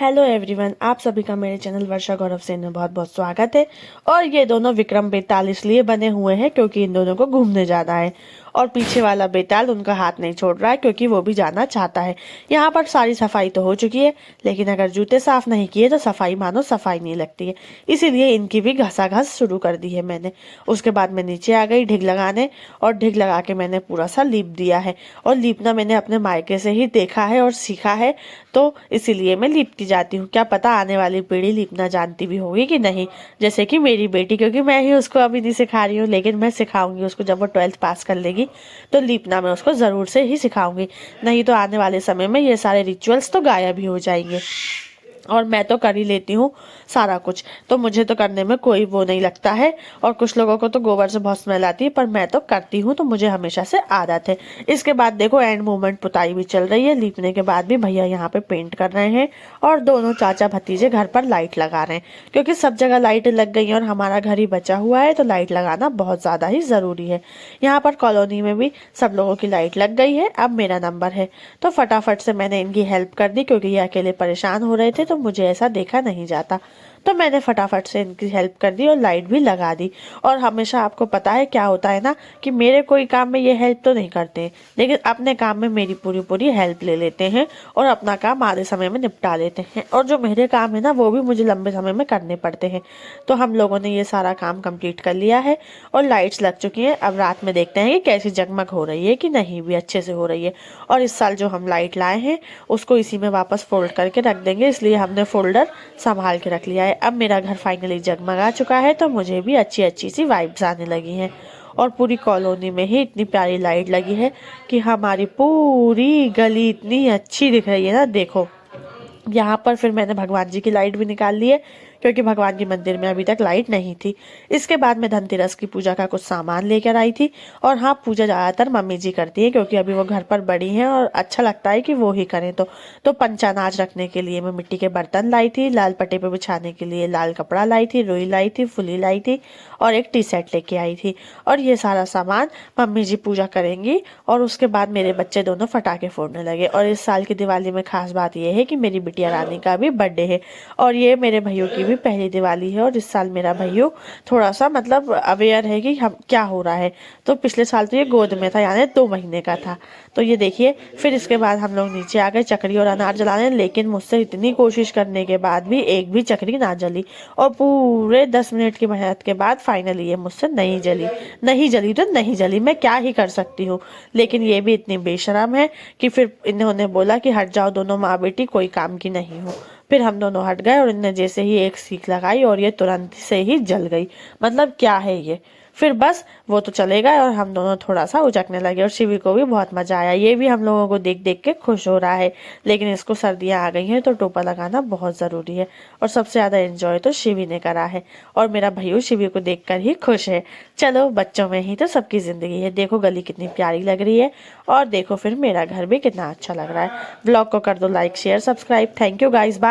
Hello everyone, आप सभी का मेरे चैनल वर्षा गौरव सेन में बहुत बहुत स्वागत है। और ये दोनों विक्रम बेताल इसलिए बने हुए हैं क्योंकि इन दोनों को घूमने जाना है और पीछे वाला बेताल उनका हाथ नहीं छोड़ रहा है क्योंकि वो भी जाना चाहता है। यहाँ पर सारी सफाई तो हो चुकी है, लेकिन अगर जूते साफ नहीं किए तो सफाई मानो सफाई नहीं लगती है। इसीलिए इनकी भी घसाघस शुरू कर दी है मैंने। उसके बाद मैं नीचे आ गई ढिग लगाने, और ढिग लगा के मैंने पूरा सा लीप दिया है। और लीपना मैंने अपने मायके से ही देखा है और सीखा है, तो इसीलिए मैं लीपती जाती हूँ। क्या पता आने वाली पीढ़ी लीपना जानती भी होगी कि नहीं, जैसे कि मेरी बेटी, क्योंकि मैं ही उसको अभी नहीं सिखा रही हूँ, लेकिन मैं सिखाऊंगी उसको। जब वो 12th पास कर लेगी तो लीपना मैं उसको ज़रूर से ही सिखाऊंगी, नहीं तो आने वाले समय में ये सारे रिचुअल्स तो गायब ही हो जाएंगे। और मैं तो कर ही लेती हूँ सारा कुछ, तो मुझे तो करने में कोई वो नहीं लगता है। और कुछ लोगों को तो गोबर से बहुत स्मेल आती है, पर मैं तो करती हूँ, तो मुझे हमेशा से आदत है। इसके बाद देखो एंड मोमेंट पुताई भी चल रही है। लीपने के बाद भी भैया यहाँ पे पेंट कर रहे हैं और दोनों चाचा भतीजे घर पर लाइट लगा रहे हैं, क्योंकि सब जगह लाइट लग गई है और हमारा घर ही बचा हुआ है, तो लाइट लगाना बहुत ज़्यादा ही ज़रूरी है। यहाँ पर कॉलोनी में भी सब लोगों की लाइट लग गई है। अब मेरा नंबर है, तो फटाफट से मैंने इनकी हेल्प कर दी, क्योंकि ये अकेले परेशान हो रहे थे तो मुझे ऐसा देखा नहीं जाता। तो मैंने फटाफट से इनकी हेल्प कर दी और लाइट भी लगा दी। और हमेशा आपको पता है क्या होता है ना, कि मेरे कोई काम में ये हेल्प तो नहीं करते, लेकिन अपने काम में मेरी पूरी पूरी हेल्प ले लेते हैं और अपना काम आधे समय में निपटा लेते हैं। और जो मेरे काम है ना, वो भी मुझे लंबे समय में करने पड़ते हैं। तो हम लोगों ने ये सारा काम कंप्लीट कर लिया है और लाइट्स लग चुकी हैं। अब रात में देखते हैं कि कैसी जगमग हो रही है कि नहीं, भी अच्छे से हो रही है। और इस साल जो हम लाइट लाए हैं उसको इसी में वापस फोल्ड करके रख देंगे, इसलिए हमने फोल्डर संभाल के रख लिया है। अब मेरा घर फाइनली जगमगा चुका है, तो मुझे भी अच्छी अच्छी सी वाइब्स आने लगी हैं। और पूरी कॉलोनी में ही इतनी प्यारी लाइट लगी है कि हमारी पूरी गली इतनी अच्छी दिख रही है ना। देखो यहाँ पर फिर मैंने भगवान जी की लाइट भी निकाल ली है, क्योंकि भगवान के मंदिर में अभी तक लाइट नहीं थी। इसके बाद मैं धनतेरस की पूजा का कुछ सामान लेकर आई थी। और हाँ, पूजा ज़्यादातर मम्मी जी करती है, क्योंकि अभी वो घर पर बड़ी हैं और अच्छा लगता है कि वो ही करें। तो पंचानाज रखने के लिए मैं मिट्टी के बर्तन लाई थी, लाल पट्टे पे बिछाने के लिए लाल कपड़ा लाई थी, रुई लाई थी, फुली लाई थी और एक टी सेट लेके आई थी। और ये सारा सामान मम्मी जी पूजा करेंगी। और उसके बाद मेरे बच्चे दोनों फटाके फोड़ने लगे। और इस साल की दिवाली में खास बात यह है कि मेरी बिटिया रानी का भी बर्थडे है, और ये मेरे भैया की भी पहली दिवाली है। और इस साल मेरा भैया थोड़ा सा मतलब अवेयर है कि हम क्या हो रहा है। तो पिछले साल तो ये गोद में था, यानी 2 महीने का था। तो ये देखिए, फिर इसके बाद हम लोग नीचे आ गए चकरी और अनार जलाने, लेकिन मुझसे इतनी कोशिश करने के बाद भी एक भी चकरी ना जली। और पूरे 10 मिनट की मेहनत के बाद फाइनली ये मुझसे नहीं जली। नहीं जली तो नहीं जली, मैं क्या ही कर सकती हूँ। लेकिन ये भी इतनी बेशरम है कि फिर इन्होंने बोला कि हट जाओ दोनों माँ बेटी, कोई काम की नहीं हो। फिर हम दोनों हट गए और इनने जैसे ही एक सीख लगाई और ये तुरंत से ही जल गई। मतलब क्या है ये। फिर बस वो तो चले गए और हम दोनों थोड़ा सा उचकने लगे, और शिवी को भी बहुत मजा आया। ये भी हम लोगों को देख देख के खुश हो रहा है। लेकिन इसको सर्दियाँ आ गई हैं तो टोपा लगाना बहुत ज़रूरी है। और सबसे ज़्यादा एंजॉय तो शिवी ने करा है, और मेरा भैया शिवी को देखकर ही खुश है। चलो, बच्चों में ही तो सबकी ज़िंदगी है। देखो गली कितनी प्यारी लग रही है, और देखो फिर मेरा घर भी कितना अच्छा लग रहा है। ब्लॉग को कर दो like, share, subscribe. Thank you guys, bye.